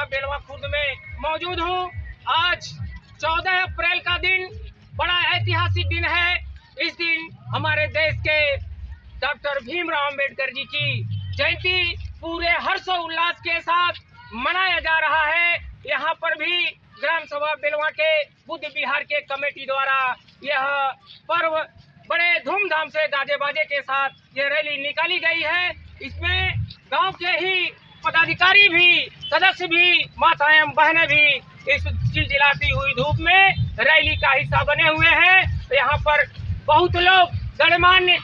ग्रामसभा बेलवा खुर्द में मौजूद हूँ। आज 14 अप्रैल का दिन बड़ा ऐतिहासिक दिन है। इस दिन हमारे देश के डॉक्टर भीमराव अंबेडकर जी की जयंती पूरे हर्षोल्लास के साथ मनाया जा रहा है। यहाँ पर भी ग्राम सभा बेलवा के बुद्ध विहार के कमेटी द्वारा यह पर्व बड़े धूमधाम से गाजे बाजे के साथ ये रैली निकाली गई है। इसमें गांव के ही पदाधिकारी भी, सदस्य भी, माताएं बहनें भी इस चिलचिलाती हुई धूप में रैली का हिस्सा बने हुए हैं। तो यहाँ पर बहुत लोग गणमान्य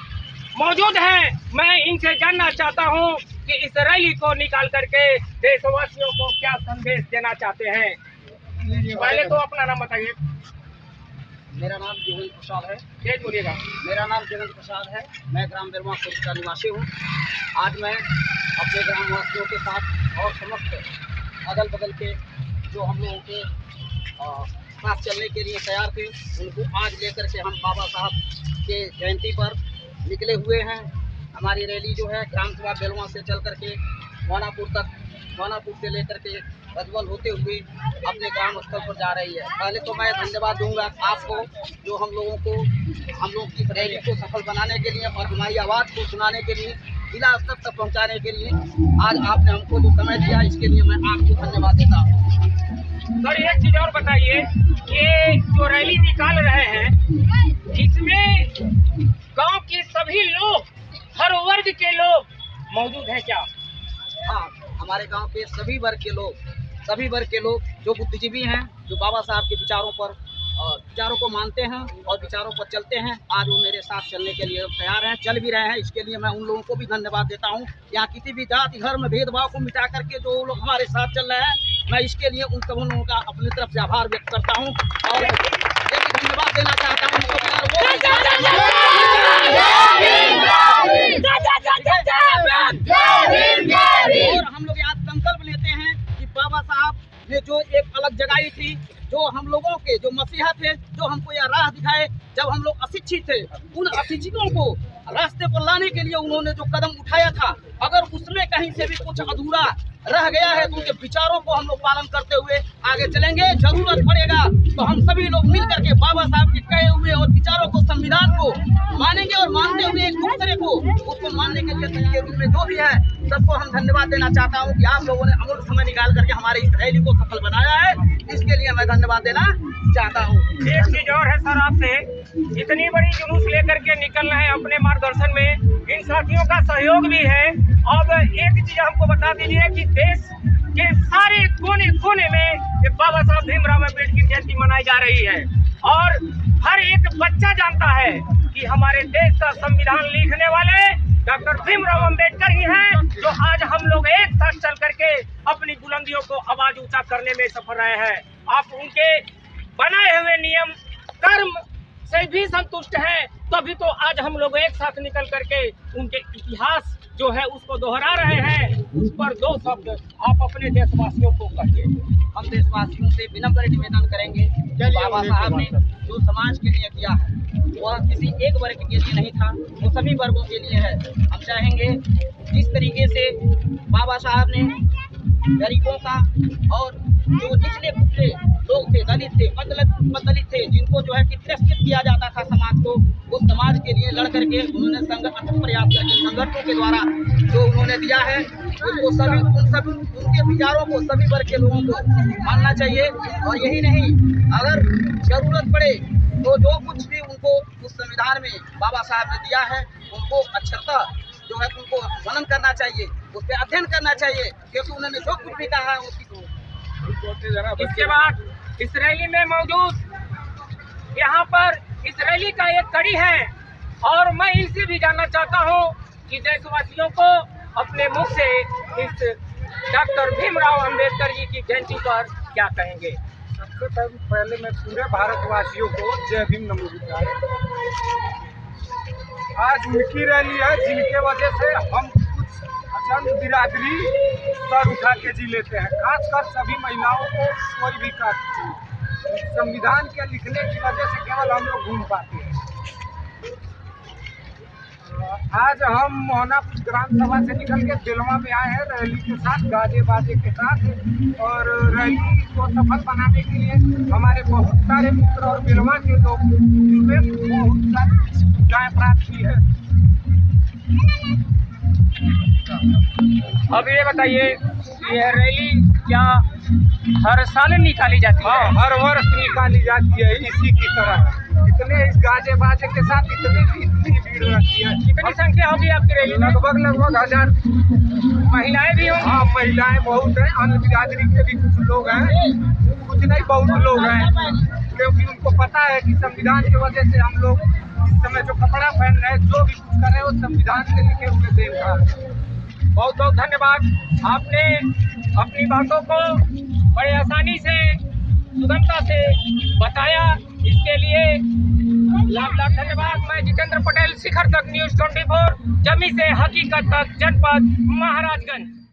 मौजूद हैं। मैं इनसे जानना चाहता हूँ कि इस रैली को निकाल करके देशवासियों को क्या संदेश देना चाहते हैं। पहले तो अपना नाम बताइए। मेरा नाम जगन प्रसाद है। तेज बोलिएगा। मेरा नाम जगन प्रसाद है। मैं ग्राम बेलवा खुर्द का निवासी हूँ। आज मैं अपने ग्रामवासियों के साथ और समस्त अगल बगल के जो हम लोगों के साथ चलने के लिए तैयार थे, उनको आज लेकर के हम बाबा साहब के जयंती पर निकले हुए हैं। हमारी रैली जो है ग्राम सभा बेलवा से चल करके वानापुर तक, वानापुर से लेकर के रजवल होते हुए अपने ग्राम स्थल पर जा रही है। पहले तो मैं धन्यवाद दूंगा आपको, जो हम लोग की रैली को सफल बनाने के लिए और हमारी आवाज़ को सुनाने के लिए, जिला स्तर तक पहुंचाने के लिए आज आपने हमको जो समय दिया, इसके लिए मैं आपको धन्यवाद देता हूँ। सर एक चीज और बताइए, ये जो रैली निकाल रहे हैं इसमें गांव के सभी लोग, हर वर्ग के लोग मौजूद हैं क्या? हाँ, हमारे गांव के सभी वर्ग के लोग जो बुद्धिजीवी हैं, जो बाबा साहब के विचारों को मानते हैं और विचारों पर चलते हैं, आज वो मेरे साथ चलने के लिए तैयार हैं, चल भी रहे हैं। इसके लिए मैं उन लोगों को भी धन्यवाद देता हूँ। यहाँ किसी भी जाति धर्म भेदभाव को मिटा करके जो लोग हमारे साथ चल रहे हैं, मैं इसके लिए उन सब लोगों का अपनी तरफ से आभार व्यक्त करता हूँ और ये भी धन्यवाद देना चाहता हूँ और हम लोग आज संकल्प लेते हैं कि बाबा साहब ने जो एक अलग जगाई थी, जो हम लोगों के जो मसीहा थे, जो हमको यह राह दिखाए, जब हम लोग अशिक्षित थे, उन अशिक्षितों को रास्ते पर लाने के लिए उन्होंने जो कदम उठाया था, अगर उसमें कहीं से भी कुछ अधूरा रह गया है तो उनके विचारों को हम लोग पालन करते हुए आगे चलेंगे। जरूरत पड़ेगा तो हम सभी लोग मिल करके बाबा साहब के कहे हुए और विचारों को, संविधान को मानेंगे और मानते हुए एक दूसरे को उसको मानने के लिए तैयार रूप में जो भी है, सबको हम धन्यवाद देना चाहता हूँ कि आप लोगों ने अमूल्य समय निकाल करके हमारे इस रैली को सफल बनाया है। इसके लिए मैं धन्यवाद देना चाहता हूँ। एक चीज और है सर, आपसे इतनी बड़ी जुलूस लेकर के निकल रहे हैं अपने मार्गदर्शन में, इन साथियों का सहयोग भी है। अब एक चीज हमको बता दीजिए कि देश के सारे कोने कोने में बाबा साहब भीमराव अम्बेडकर की जयंती मनाई जा रही है और हर एक बच्चा जानता है कि हमारे देश का संविधान लिखने वाले डॉक्टर भीमराव अम्बेडकर ही हैं, जो आज हम लोग एक साथ चल करके अपनी बुलंदियों को आवाज ऊंचा करने में सफल रहे हैं। आप उनके बनाए हुए नियम कर्म से भी संतुष्ट हैं, तभी तो आज हम लोग एक साथ निकल करके उनके इतिहास जो है उसको दोहरा रहे हैं। उस पर दो शब्द आप अपने देशवासियों को कहिए। हम देशवासियों से विनम्र निवेदन करेंगे, बाबा साहब ने जो समाज के लिए किया है वह किसी एक वर्ग के लिए नहीं था, वो सभी वर्गों के लिए है। हम चाहेंगे जिस तरीके से बाबा साहब ने गरीबों का और जो निचले कुचले लोग थे, दलित थे, दलित थे, जिनको जो है कि तिरस्कृत किया जाता था समाज को, उस समाज के लिए लड़ करके उन्होंने प्रयास करके संगठनों के द्वारा जो उन्होंने दिया है, उसको उनके विचारों को सभी वर्ग के लोगों को मानना चाहिए। और यही नहीं, अगर जरूरत पड़े तो जो कुछ भी उनको उस संविधान में बाबा साहब ने दिया है, उनको अक्षरता जो है उनको मनन करना चाहिए, उस पर अध्ययन करना चाहिए, क्योंकि उन्होंने जो कुछ भी कहा है उसकी। इसके बाद इस रैली में मौजूद यहाँ पर इस रैली का एक कड़ी है और मैं इनसे भी जानना चाहता हूँ कि देशवासियों को अपने मुख से इस डॉक्टर भीमराव अंबेडकर जी की जयंती पर क्या कहेंगे। सबसे पहले मैं पूरे भारतवासियों को जय भीम नमो बुद्धाय। आज उनकी रैली है जिनके वजह से हम कुछ चंद बिरादरी सर उठा के जी लेते हैं, खासकर सभी महिलाओं को कोई भी काट संविधान के लिखने की वजह से केवल हम लोग घूम पाते हैं। आज हम मोहनापुर ग्राम सभा से निकल के बेलवा में आए हैं रैली के साथ, गाजे बाजे के साथ। और रैली को सफल बनाने के लिए हमारे बहुत सारे मित्र और बेलवा के लोग इसमें बहुत सारी सुविधाएं प्राप्त की है। अब ये बताइए, यह रैली क्या हर साल निकाली जाती है? हाँ, हर वर्ष निकाली जाती है इसी की तरह। इतने इस गाजे बाजे के साथ इतनी भीड़ रहती है। कितनी संख्या होगी आपकी रैली में? लगभग 1000। महिलाएं भी होंगी? हाँ, महिलाएं बहुत हैं, अन्य बिरादरी के भी कुछ लोग हैं, कुछ नहीं बहुत लोग हैं, क्योंकि उनको पता है कि संविधान की वजह से हम लोग इस समय जो कपड़ा पहन रहे हैं, जो भी कुछ कर रहे हैं, वो संविधान के लिखे हुए देन का है। बहुत बहुत धन्यवाद। आपने अपनी बातों को बड़े आसानी से, सुगमता से बताया, इसके लिए लाख लाख धन्यवाद। मैं जितेंद्र पटेल, शिखर तक न्यूज़ 24, जमी से हकीकत तक, जनपद महाराजगंज।